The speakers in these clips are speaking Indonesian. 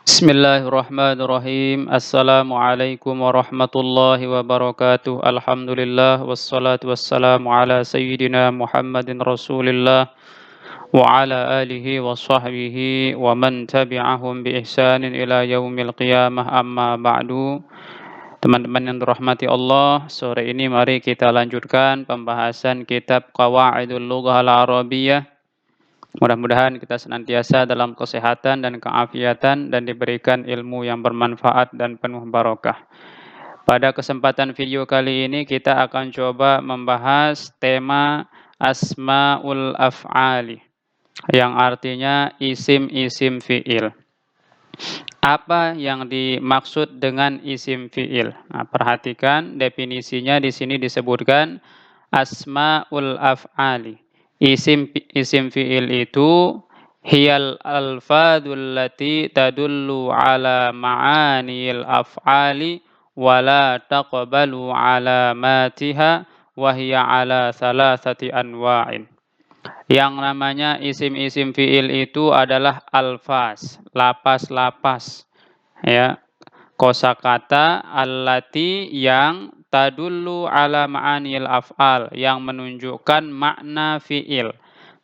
Bismillahirrahmanirrahim. Assalamualaikum warahmatullahi wabarakatuh. Alhamdulillah wassalatu wassalamu ala sayyidina Muhammadin Rasulillah wa ala alihi wa sahbihi wa man tabi'ahum bi ihsanin ila yaumil qiyamah, amma ba'du. Teman-teman yang dirahmati Allah, sore ini mari kita lanjutkan pembahasan kitab Qawaidul Lughah Al-Arabiyyah. Mudah-mudahan kita senantiasa dalam kesehatan dan keafiatan dan diberikan ilmu yang bermanfaat dan penuh barokah. Pada kesempatan video kali ini kita akan coba membahas tema Asmaul Af'ali, yang artinya isim-isim fi'il. Apa yang dimaksud dengan isim fi'il? Nah, perhatikan definisinya di sini disebutkan Asmaul Af'ali. Isim fi'il itu hiyal alfadul lati tadullu ala ma'anil af'ali wa la taqbalu alamatiha wa hiya ala thalathati anwa'in. Yang namanya isim-isim fi'il itu adalah alfaz, lapas-lapas, ya, kosakata allati yang tadullu ala ma'anil af'al, yang menunjukkan makna fi'il.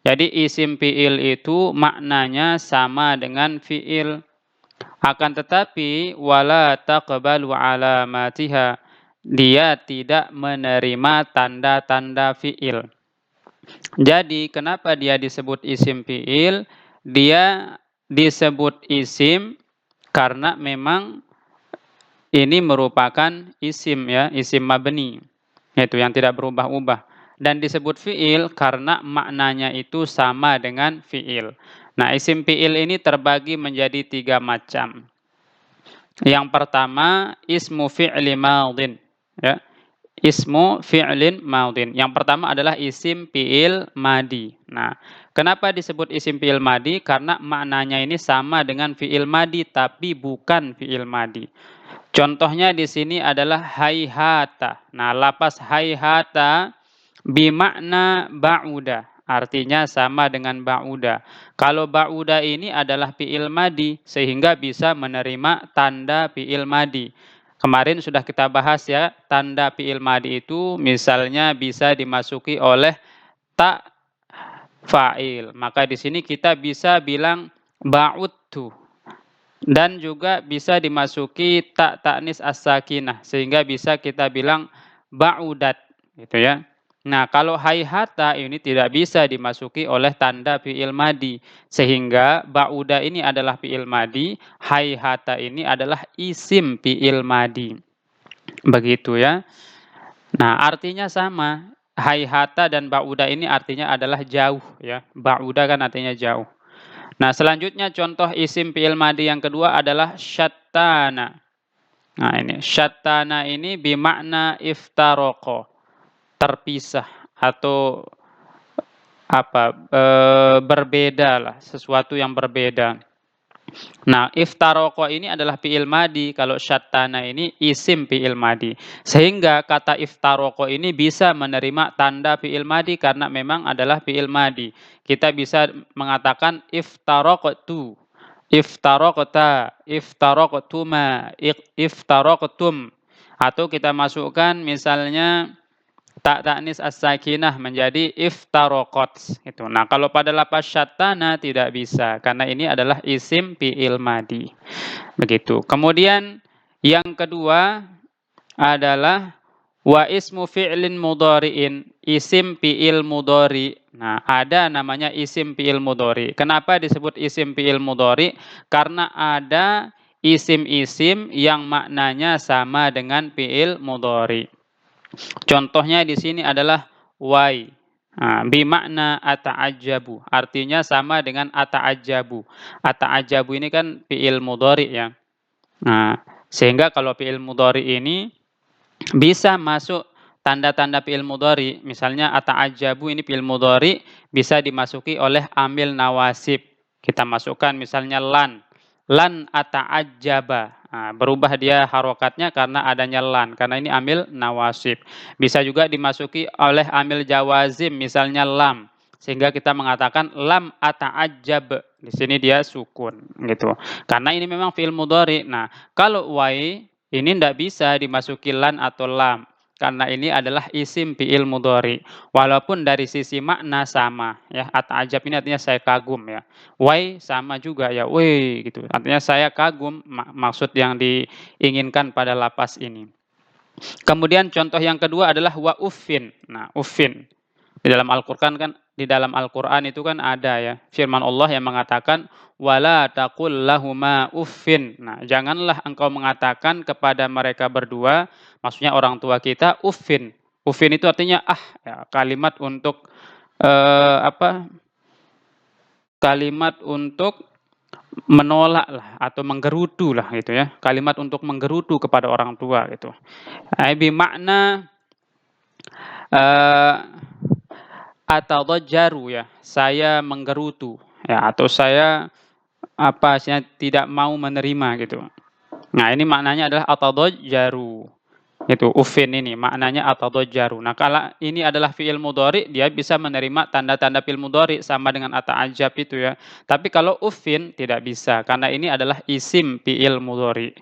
Jadi isim fi'il itu maknanya sama dengan fi'il. Akan tetapi wala taqbalu alamatiha, dia tidak menerima tanda-tanda fi'il. Jadi kenapa dia disebut isim fi'il? Dia disebut isim karena memang ini merupakan isim, ya, isim mabni, yaitu yang tidak berubah-ubah. Dan disebut fi'il karena maknanya itu sama dengan fi'il. Nah, isim fi'il ini terbagi menjadi 3 macam. Yang pertama, ismu fi'li madin, ya. Ismu fi'lin madin. Yang pertama adalah isim fi'il madi. Nah, kenapa disebut isim fi'il madi? Karena maknanya ini sama dengan fi'il madi tapi bukan fi'il madi. Contohnya di sini adalah hayhata. Nah, lapas hayhata bimakna ba'uda. Artinya sama dengan ba'uda. Kalau ba'uda ini adalah fi'il madi sehingga bisa menerima tanda fi'il madi. Kemarin sudah kita bahas, ya, tanda fi'il madi itu misalnya bisa dimasuki oleh ta fa'il. Maka di sini kita bisa bilang ba'udtu. Dan juga bisa dimasuki ta ta'nis as-sakinah sehingga bisa kita bilang ba'udat, gitu ya. Nah, kalau hayhata ini tidak bisa dimasuki oleh tanda fi'il madi sehingga ba'uda ini adalah fi'il madi, hayhata ini adalah isim fi'il madi. Begitu, ya. Nah, artinya sama. Hayhata dan ba'uda ini artinya adalah jauh, ya. Ba'uda kan artinya jauh. Nah, selanjutnya contoh isim fi'il madi yang kedua adalah syattana. Nah, ini syattana ini bimakna iftaroko, terpisah atau berbeda lah, sesuatu yang berbeda. Nah, iftaroko ini adalah fi'il madi, kalau syattana ini isim fi'il madi. Sehingga kata iftaroko ini bisa menerima tanda fi'il madi karena memang adalah fi'il madi. Kita bisa mengatakan iftaroqtu, iftarokta, iftarokotuma, iftarokotum. Atau kita masukkan misalnya ta ta'nis as-sakinah menjadi iftaraqat itu. Nah, kalau pada lapas syattana tidak bisa karena ini adalah isim fi'il madi. Begitu. Kemudian yang kedua adalah wa ismu fi'lin mudhari'in, isim fi'il mudhari. Nah, ada namanya isim fi'il mudhari. Kenapa disebut isim fi'il mudhari? Karena ada isim-isim yang maknanya sama dengan fi'il mudhari. Contohnya di sini adalah wai. Nah, bimakna ata'ajjabu. Artinya sama dengan ata'ajjabu. Ata'ajjabu ini kan fi'il mudhari, ya. Nah, sehingga kalau fi'il mudhari ini bisa masuk tanda-tanda fi'il mudhari. Misalnya ata'ajjabu ini fi'il mudhari bisa dimasuki oleh amil nawasib. Kita masukkan misalnya lan. Lan ata'ajjaba. Nah, berubah dia harokatnya karena adanya lan, karena ini amil nawasib. Bisa juga dimasuki oleh amil jawazim, misalnya lam. Sehingga kita mengatakan lam ata'ajjab. Di sini dia sukun gitu. Karena ini memang fi'il mudhari. Nah, kalau wai ini tidak bisa dimasuki lan atau lam. Karena ini adalah isim fi'il mudhari. Walaupun dari sisi makna sama ya. Ata'ajjab ini artinya saya kagum ya. Wai sama juga ya. Woi gitu. Artinya saya kagum, maksud yang diinginkan pada lapas ini. Kemudian contoh yang kedua adalah wa uffin. Nah, uffin. Di dalam Al-Qur'an itu kan ada ya firman Allah yang mengatakan wala taqul lahuma uffin. Nah, janganlah engkau mengatakan kepada mereka berdua, maksudnya orang tua kita, uffin. Uffin itu artinya ya, kalimat untuk apa? Kalimat untuk menolak lah atau menggerutu lah gitu ya. Kalimat untuk menggerutu kepada orang tua gitu. Bi makna atadajjaru ya, saya menggerutu ya atau saya saya tidak mau menerima gitu. Nah, ini maknanya adalah atadajjaru. Itu ufin ini maknanya atadajjaru. Nah, kalau ini adalah fi'il mudhari, dia bisa menerima tanda-tanda fi'il mudhari sama dengan ata'ajjab itu ya. Tapi kalau ufin tidak bisa karena ini adalah isim fi'il mudhari.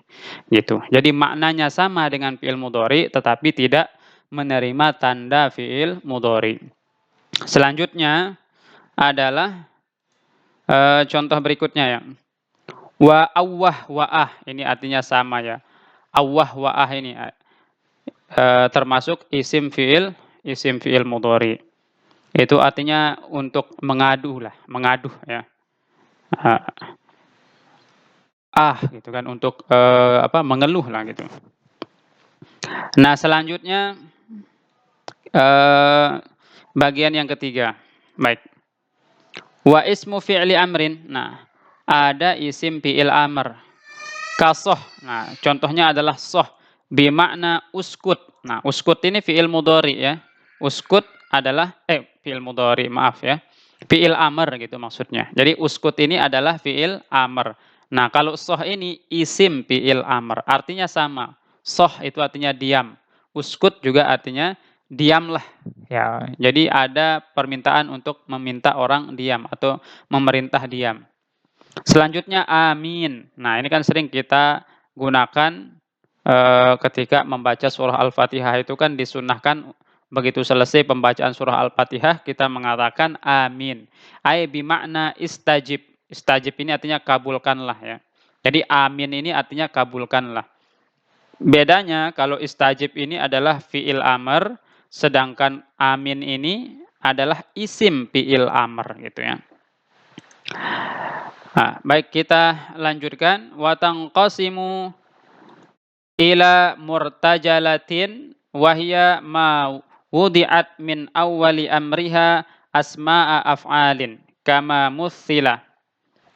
Gitu. Jadi maknanya sama dengan fi'il mudhari tetapi tidak menerima tanda fi'il mudhari. Selanjutnya adalah contoh berikutnya ya. Wa awwah wa'ah ini artinya sama ya. Awwah wa'ah ini termasuk isim fi'il mudhari. Itu artinya untuk mengadu lah, mengaduh ya. Gitu kan untuk mengeluh lah gitu. Nah, selanjutnya bagian yang ketiga. Baik. Wa ismu fi'li amrin. Nah, ada isim fi'il amr. Kasoh. Nah, contohnya adalah soh. Bimakna uskut. Nah, uskut ini fi'il mudhari ya. Uskut adalah fi'il mudhari, maaf ya. Fi'il amr gitu maksudnya. Jadi uskut ini adalah fi'il amr. Nah, kalau soh ini isim fi'il amr. Artinya sama. Soh itu artinya diam. Uskut juga artinya diamlah. Ya, jadi ada permintaan untuk meminta orang diam atau memerintah diam. Selanjutnya amin. Nah, ini kan sering kita gunakan ketika membaca surah Al-Fatihah itu kan disunahkan begitu selesai pembacaan surah Al-Fatihah kita mengatakan amin. Ai bimakna istajib. Istajib ini artinya kabulkanlah ya. Jadi amin ini artinya kabulkanlah. Bedanya kalau istajib ini adalah fi'il amr, sedangkan amin ini adalah isim fi'il amr gitu ya. Nah, baik kita lanjutkan wa tanqasimu ila murtajalatin wa hiya ma wudi'at min awwali amriha asma'a af'alin kama muthila.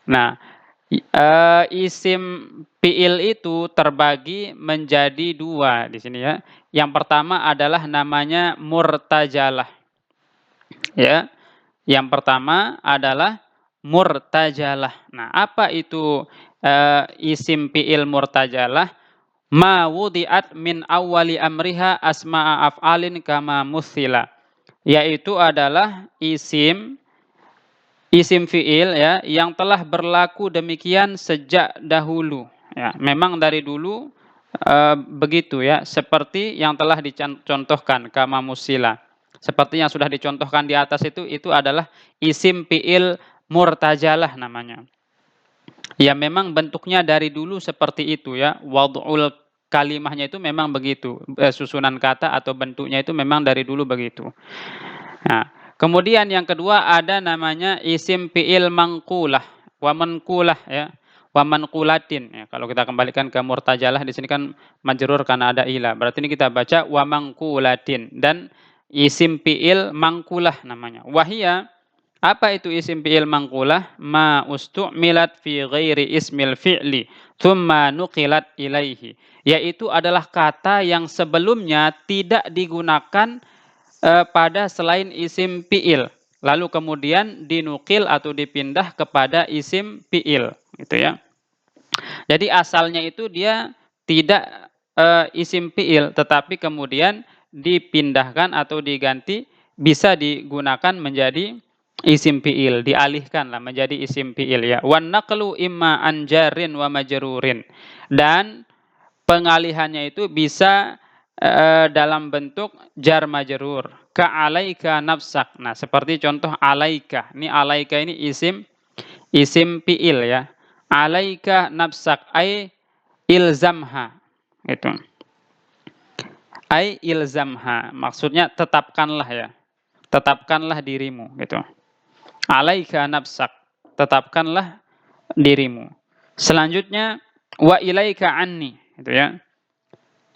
Nah, isim fi'il itu terbagi menjadi dua di sini ya. Yang pertama adalah namanya murtajalah. Ya. Yang pertama adalah murtajalah. Nah, apa itu isim fi'il murtajalah? Ma wudi'at min awwali amriha asma'a af'alin kama muthila. Yaitu adalah isim fi'il ya yang telah berlaku demikian sejak dahulu ya. Memang dari dulu begitu ya, seperti yang telah dicontohkan kama musila. Seperti yang sudah dicontohkan di atas itu adalah isim fi'il murtajalah namanya. Ya memang bentuknya dari dulu seperti itu ya. Wad'ul kalimahnya itu memang begitu. Susunan kata atau bentuknya itu memang dari dulu begitu. Nah, kemudian yang kedua ada namanya isim fi'il mangkulah. Wa mankulah ya. Wa manqulatin. Ya, kalau kita kembalikan ke murtajalah di sini kan majrur karena ada ila. Berarti ini kita baca wa manqulatin. Dan isim fi'il mangkulah namanya. Wahia, apa itu isim fi'il mangkulah? Ma ustu'milat fi ghairi ismil fi'li thumma nuqilat ilaihi. Yaitu adalah kata yang sebelumnya tidak digunakan pada selain isim fi'il. Lalu kemudian dinukil atau dipindah kepada isim fi'il. Gitu ya. Jadi asalnya itu dia tidak isim fi'il. Tetapi kemudian dipindahkan atau diganti bisa digunakan menjadi isim fi'il, dialihkan lah menjadi isim fi'il ya. Wan naqlu imma an jarin wa majrurin. Dan pengalihannya itu bisa dalam bentuk jar majrur. Ka alaika nafsak. Nah, seperti contoh alaika. Ini alaika ini isim fi'il ya. Alaika nafsak ay ilzamha. Gitu. Ay ilzamha. Maksudnya tetapkanlah ya. Tetapkanlah dirimu gitu. Alaika nafsak. Tetapkanlah dirimu. Selanjutnya wa ilaika anni gitu ya.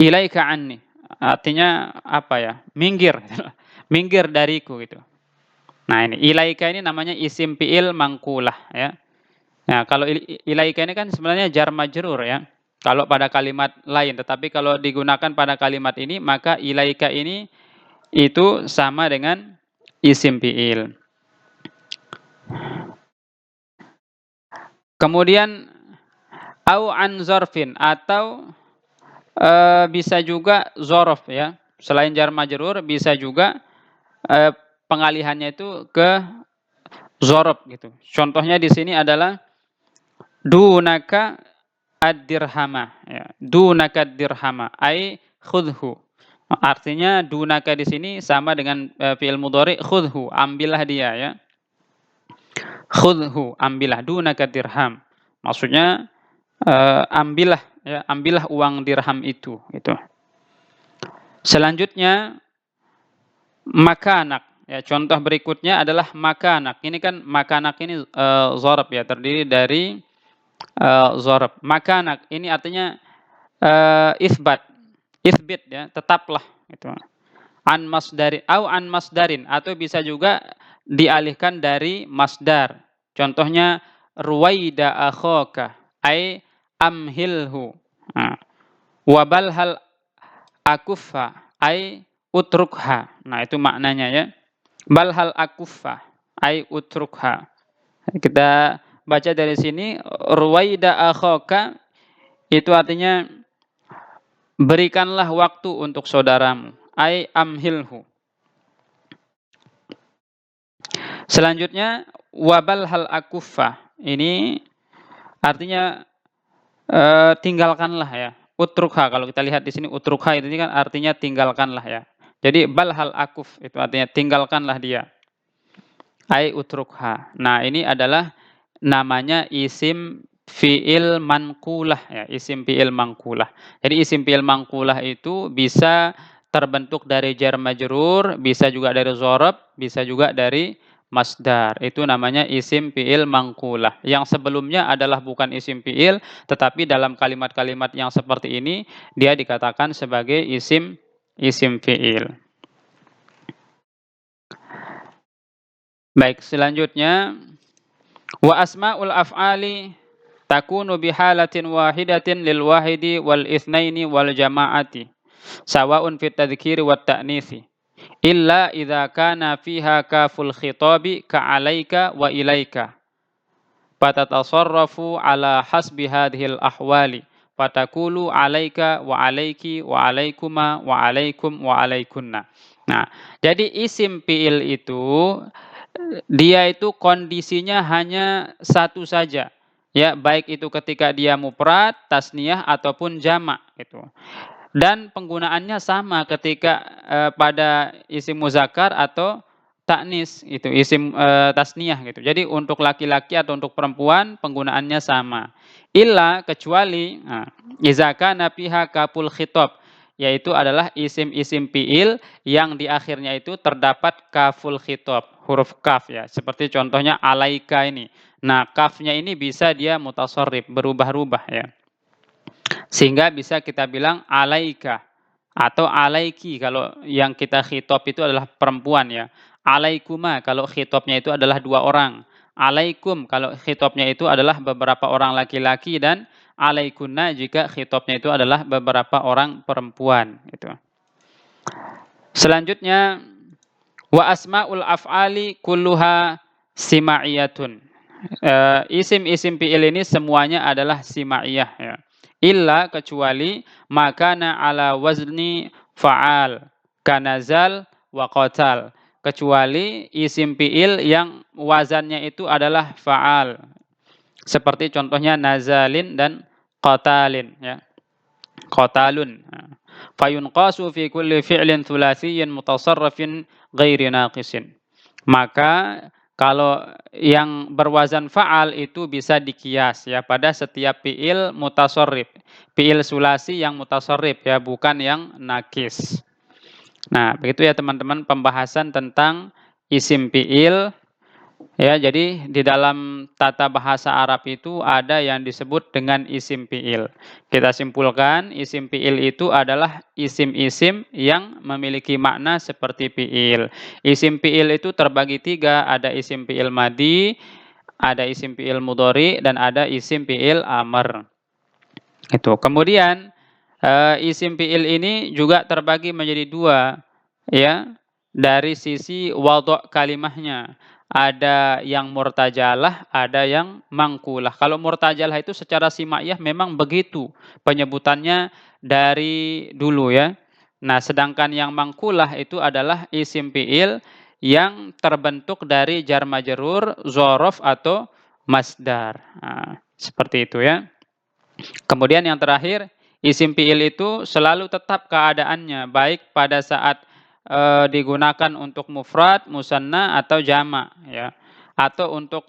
Ilaika anni. Artinya apa ya? Minggir. Minggir dariku gitu. Nah, ini ilaika ini namanya isim fi'il mangkulah ya. Nah, kalau ilaika ini kan sebenarnya jar majrur ya. Kalau pada kalimat lain, tetapi kalau digunakan pada kalimat ini maka ilaika ini itu sama dengan isim fi'il. Kemudian au an zarfin atau bisa juga zorof ya. Selain jar majrur bisa juga pengalihannya itu ke zorof gitu. Contohnya di sini adalah dunaka ad-dirhama ya. Dunaka ad-dirhama ai khudhu. Artinya dunaka di sini sama dengan fi'il mudhari khudhu, ambillah dia ya. Khudhu, ambillah dunaka dirham. Maksudnya ambillah ya, ambillah uang dirham itu gitu. Selanjutnya makanak ya, contoh berikutnya adalah makanak. Ini kan makanak ini zarf ya, terdiri dari zarf. Makanak ini artinya isbit ya, tetaplah gitu. An masdari au an masdarin atau bisa juga dialihkan dari masdar. Contohnya ruwaida akhaka ai amhilhu. Nah, wabal hal akuffa ai utrukha. Nah, itu maknanya ya. Bal hal akuffa ai utrukha. Kita baca dari sini ruwaida akhaka itu artinya berikanlah waktu untuk saudaramu. Ai amhilhu. Selanjutnya wabal hal akuffa. Ini artinya tinggalkanlah ya. Utrukha, kalau kita lihat di sini utrukha itu kan artinya tinggalkanlah ya. Jadi bal hal akuf itu artinya tinggalkanlah dia. Ai utrukha. Nah, ini adalah namanya isim fi'il manqulah ya, isim fi'il manqulah. Jadi isim fi'il manqulah itu bisa terbentuk dari jar majrur, bisa juga dari dzaraf, bisa juga dari masdar. Itu namanya isim fi'il manqulah. Yang sebelumnya adalah bukan isim fi'il, tetapi dalam kalimat-kalimat yang seperti ini dia dikatakan sebagai isim fi'il. Baik, selanjutnya wa asmaul af'ali takunu bihalatin wahidatin lil wahidi wal itsnaini wal jama'ati sawa'un fit tadhkiri wat ta'nitsi illa idza kana fiha kaful khitabi ka alaika wa ilaika fatatasarrafu ala hasbi hadhil ahwali fatakulu alaika wa alaiki wa alaikuma wa alaikum wa alaikunna. Nah, jadi isim fi'il itu dia itu kondisinya hanya satu saja. Ya, baik itu ketika dia mufrad, tasniyah ataupun jamak gitu. Dan penggunaannya sama ketika pada isim muzakkar atau taknis itu, isim tasniyah gitu. Jadi untuk laki-laki atau untuk perempuan penggunaannya sama. Illa kecuali iza kana fiha kaful khitab, yaitu adalah isim-isim fi'il yang di akhirnya itu terdapat kaful khitab, huruf kaf ya. Seperti contohnya alaika ini. Nah, kafnya ini bisa dia mutasarrif, berubah-ubah ya. Sehingga bisa kita bilang alaika atau alaiki kalau yang kita khitab itu adalah perempuan ya. Alaikuma kalau khitabnya itu adalah dua orang. Alaikum kalau khitabnya itu adalah beberapa orang laki-laki dan alaikunna jika khitabnya itu adalah beberapa orang perempuan itu. Selanjutnya wa asmaul af'ali kulluha sima'iyatun. Isim-isim fi'il ini semuanya adalah sima'iyah ya. Illa kecuali makana ala wazni fa'al kanazal wa qatal. kecuali isim fi'il yang wazannya itu adalah fa'al. Seperti contohnya nazalin dan qatalin ya. Qatalun. Fayunqasu fi kulli fi'lin thulatsiyyin mutasarrifin ghairi naqisin. Maka kalau yang berwazan fa'al itu bisa dikias ya pada setiap fi'il mutasarrif. Fi'il sulasi yang mutasarrif ya, bukan yang nakis. Nah, begitu ya teman-teman pembahasan tentang isim fi'il. Ya, jadi di dalam tata bahasa Arab itu ada yang disebut dengan isim fi'il. Kita simpulkan, isim fi'il itu adalah isim-isim yang memiliki makna seperti fi'il. Isim fi'il itu terbagi 3, ada isim fi'il madhi, ada isim fi'il mudhari, dan ada isim fi'il amr. Itu. Kemudian isim fi'il ini juga terbagi menjadi 2, ya, dari sisi wadhu' kalimahnya. Ada yang murtajalah, ada yang mangkulah. Kalau murtajalah itu secara simaiyah memang begitu penyebutannya dari dulu ya. Nah, sedangkan yang mangkulah itu adalah isim fi'il yang terbentuk dari jar majrur, dzaraf atau masdar. Nah, seperti itu ya. Kemudian yang terakhir, isim fi'il itu selalu tetap keadaannya, baik pada saat digunakan untuk mufrad, musanna atau jamak ya. Atau untuk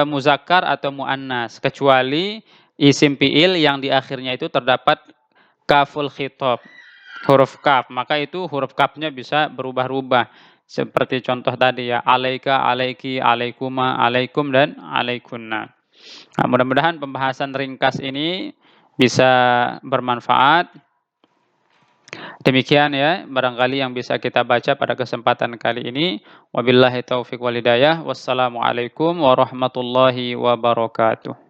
muzakkar atau muannas, kecuali isim fi'il yang di akhirnya itu terdapat kaful khitab, huruf kaf. Maka itu huruf kafnya bisa berubah-ubah. Seperti contoh tadi ya, alaika, alaiki, alaikuma, alaikum dan alaikunna. Nah, mudah-mudahan pembahasan ringkas ini bisa bermanfaat. Demikian ya, barangkali yang bisa kita baca pada kesempatan kali ini. Wabillahi taufiq wal hidayah. Wassalamualaikum warahmatullahi wabarakatuh.